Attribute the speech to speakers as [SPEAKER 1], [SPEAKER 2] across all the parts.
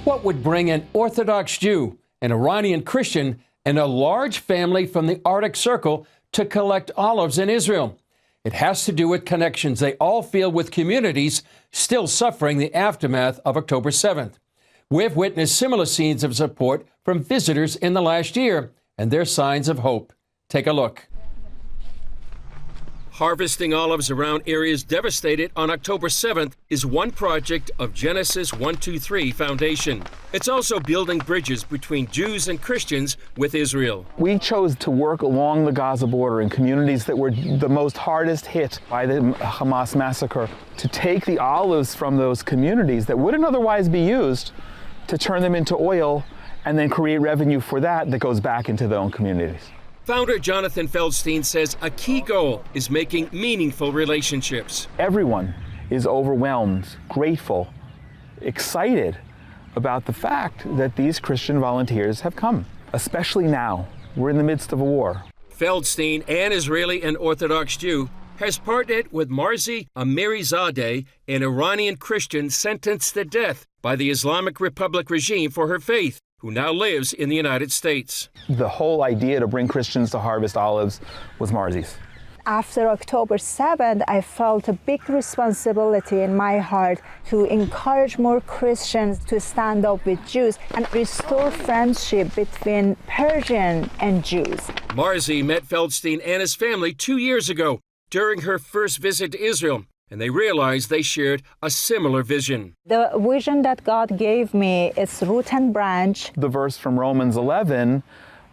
[SPEAKER 1] What would bring an Orthodox Jew, an Iranian Christian, and a large family from the Arctic Circle to collect olives in Israel? It has to do with connections they all feel with communities still suffering the aftermath of October 7th. We've witnessed similar scenes of support from visitors in the last year, and they're signs of hope. Take a look. Harvesting olives around areas devastated on October 7th is one project of Genesis 123 Foundation. It's also building bridges between Jews and Christians with Israel.
[SPEAKER 2] We chose to work along the Gaza border in communities that were the most hardest hit by the Hamas massacre, to take the olives from those communities that wouldn't otherwise be used to turn them into oil and then create revenue for that goes back into their own communities.
[SPEAKER 1] Founder Jonathan Feldstein says a key goal is making meaningful relationships.
[SPEAKER 2] Everyone is overwhelmed, grateful, excited about the fact that these Christian volunteers have come, especially now. We're in the midst of a war.
[SPEAKER 1] Feldstein, an Israeli and Orthodox Jew, has partnered with Marzi Amirizadeh, an Iranian Christian sentenced to death by the Islamic Republic regime for her faith, who now lives in the United States.
[SPEAKER 2] The whole idea to bring Christians to harvest olives was Marzi's.
[SPEAKER 3] After October 7th, I felt a big responsibility in my heart to encourage more Christians to stand up with Jews and restore friendship between Persian and Jews.
[SPEAKER 1] Marzi met Feldstein and his family 2 years ago during her first visit to Israel, and they realized they shared a similar vision.
[SPEAKER 3] The vision that God gave me is root and branch.
[SPEAKER 2] The verse from Romans 11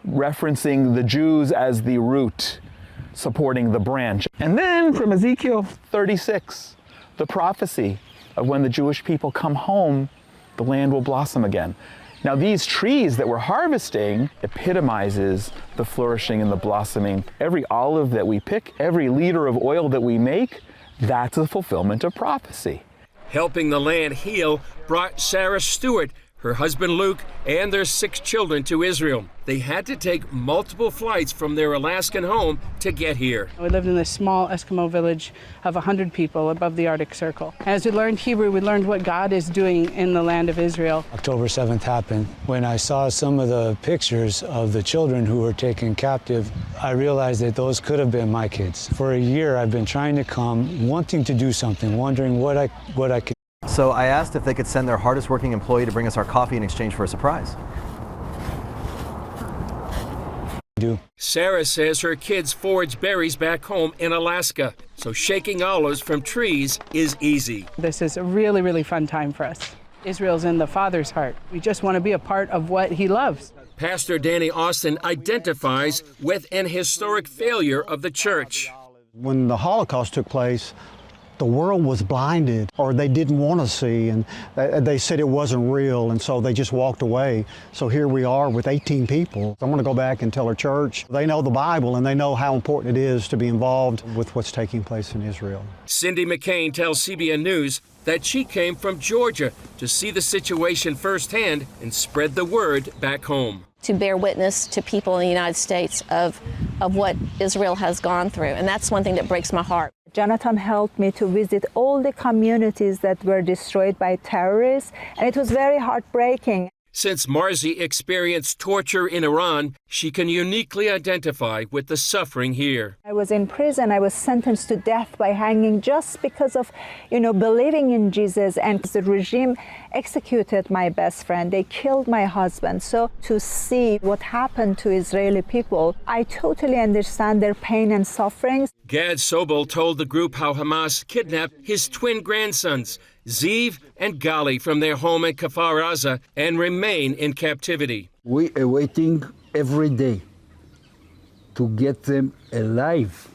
[SPEAKER 2] referencing the Jews as the root, supporting the branch. And then from Ezekiel 36, the prophecy of when the Jewish people come home, the land will blossom again. Now these trees that we're harvesting epitomizes the flourishing and the blossoming. Every olive that we pick, every liter of oil that we make, that's a fulfillment of prophecy.
[SPEAKER 1] Helping the land heal brought Sarah Stewart, her husband Luke, and their 6 children to Israel. They had to take multiple flights from their Alaskan home to get here.
[SPEAKER 4] We lived in this small Eskimo village of 100 people above the Arctic Circle. As we learned Hebrew, we learned what God is doing in the land of Israel.
[SPEAKER 5] October 7th happened. When I saw some of the pictures of the children who were taken captive, I realized that those could have been my kids. For a year, I've been trying to come, wanting to do something, wondering what I could.
[SPEAKER 6] So I asked if they could send their hardest working employee to bring us our coffee in exchange for a surprise.
[SPEAKER 1] Sarah says her kids forage berries back home in Alaska, so shaking olives from trees is easy.
[SPEAKER 4] This is a really, really fun time for us. Israel's in the Father's heart. We just want to be a part of what He loves.
[SPEAKER 1] Pastor Danny Austin identifies with an historic failure of the church.
[SPEAKER 7] When the Holocaust took place, the world was blinded, or they didn't want to see, and they said it wasn't real, and so they just walked away. So here we are with 18 people. I want to go back and tell our church, they know the Bible and they know how important it is to be involved with what's taking place in Israel.
[SPEAKER 1] Cindy McCain tells CBN News that she came from Georgia to see the situation firsthand and spread the word back home.
[SPEAKER 8] To bear witness to people in the United States of what Israel has gone through. And that's one thing that breaks my heart.
[SPEAKER 3] Jonathan helped me to visit all the communities that were destroyed by terrorists, and it was very heartbreaking.
[SPEAKER 1] Since Marzi experienced torture in Iran, she can uniquely identify with the suffering here.
[SPEAKER 3] I was in prison. I was sentenced to death by hanging just because of, believing in Jesus, and the regime executed my best friend. They killed my husband. So to see what happened to Israeli people, I totally understand their pain and suffering.
[SPEAKER 1] Gad Sobel told the group how Hamas kidnapped his twin grandsons, Ziv and Gali, from their home in Kfar Aza and remain in captivity.
[SPEAKER 9] We are waiting every day to get them alive.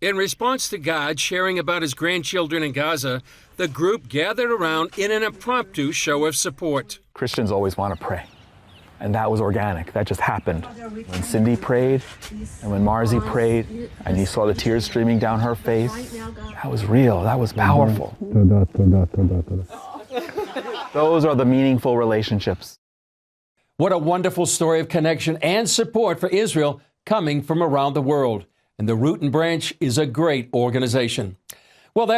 [SPEAKER 1] In response to God sharing about his grandchildren in Gaza, the group gathered around in an impromptu show of support.
[SPEAKER 2] Christians always want to pray, and that was organic. That just happened. When Cindy prayed and when Marzi prayed and you saw the tears streaming down her face, that was real. That was powerful. Those are the meaningful relationships.
[SPEAKER 1] What a wonderful story of connection and support for Israel coming from around the world. And the Root and Branch is a great organization. Well, that's